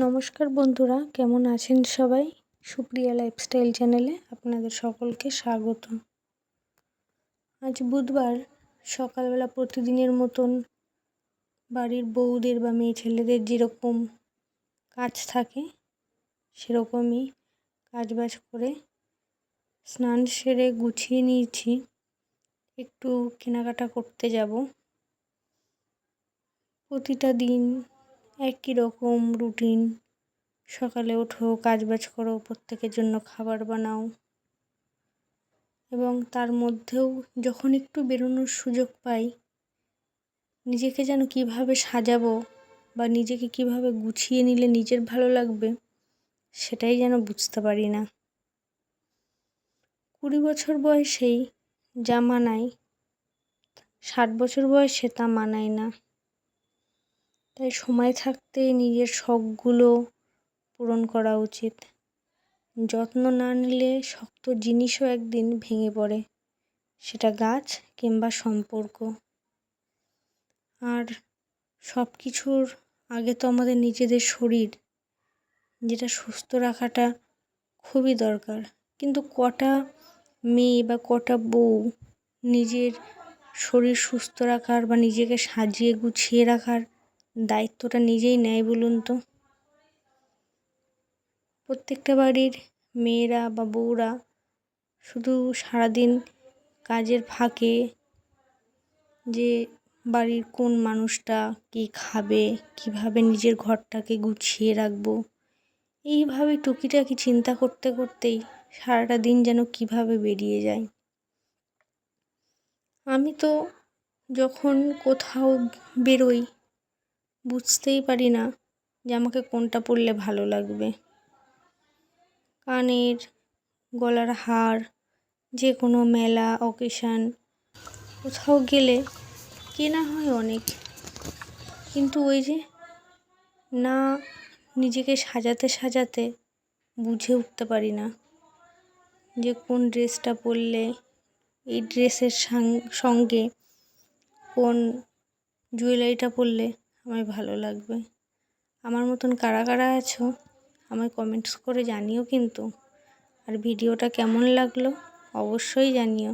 নমস্কার বন্ধুরা, কেমন আছেন সবাই? সুপ্রিয়া লাইফস্টাইল চ্যানেলে আপনাদের সকলকে স্বাগত। আজ বুধবার সকালবেলা প্রতিদিনের মতন বাড়ির বউদের বা মেয়ে ছেলেদের যেরকম কাজ থাকে সেরকমই কাজবাজ করে স্নান সেরে গুছিয়ে নিয়েছি। একটু কেনাকাটা করতে যাব। প্রতিটা দিন একই রকম রুটিন। সকালে ওঠো, কাজবাজ করো, প্রত্যেকের জন্য খাবার বানাও, এবং তার মধ্যেও যখন একটু বেরোনোর সুযোগ পাই, নিজেকে যেন কিভাবে সাজাবো বা নিজেকে কিভাবে গুছিয়ে নিলে নিজের ভালো লাগবে সেটাই যেন বুঝতে পারি না। 20 বছর বয়সেই যা মানায় 60 বছর বয়সে তা মানায় না। তাই সময় থাকতে নিজের শখগুলো পূরণ করা উচিত। যত্ন না নিলে শক্ত জিনিসও একদিন ভেঙে পড়ে, সেটা গাছ কিংবা সম্পর্ক। আর সব কিছুর আগে তো আমাদের নিজেদের শরীর, যেটা সুস্থ রাখাটা খুবই দরকার। কিন্তু কটা মেয়ে বা কটা বউ নিজের শরীর সুস্থ রাখার বা নিজেকে সাজিয়ে গুছিয়ে রাখার দায়িত্বটা নিজেই নেয় বলুন তো? প্রত্যেকটা বাড়ির মেয়েরা বা বউরা শুধু সারাদিন কাজের ফাঁকে যে বাড়ির কোন মানুষটা কী খাবে, কিভাবে নিজের ঘরটাকে গুছিয়ে রাখবো, এইভাবে টুকিটাকি চিন্তা করতে করতেই সারাটা দিন যেন কিভাবে বেরিয়ে যায়। আমি তো যখন কোথাও বেরোই বুঝতেই পারি না যে আমাকে কোনটা পরলে ভালো লাগবে। কানের, গলার হার, যে কোনো মেলা অকেশান কোথাও গেলে কেনা হয় অনেক, কিন্তু ওই যে না নিজেকে সাজাতে সাজাতে বুঝে উঠতে পারি না যে কোন ড্রেসটা পরলে এই ড্রেসের সঙ্গে কোন জুয়েলারিটা পরলে আমায় ভালো লাগবে। আমার মতন কারা কারা আছো আমায় কমেন্টস করে জানিও কিন্তু। আর ভিডিওটা কেমন লাগলো অবশ্যই জানিও।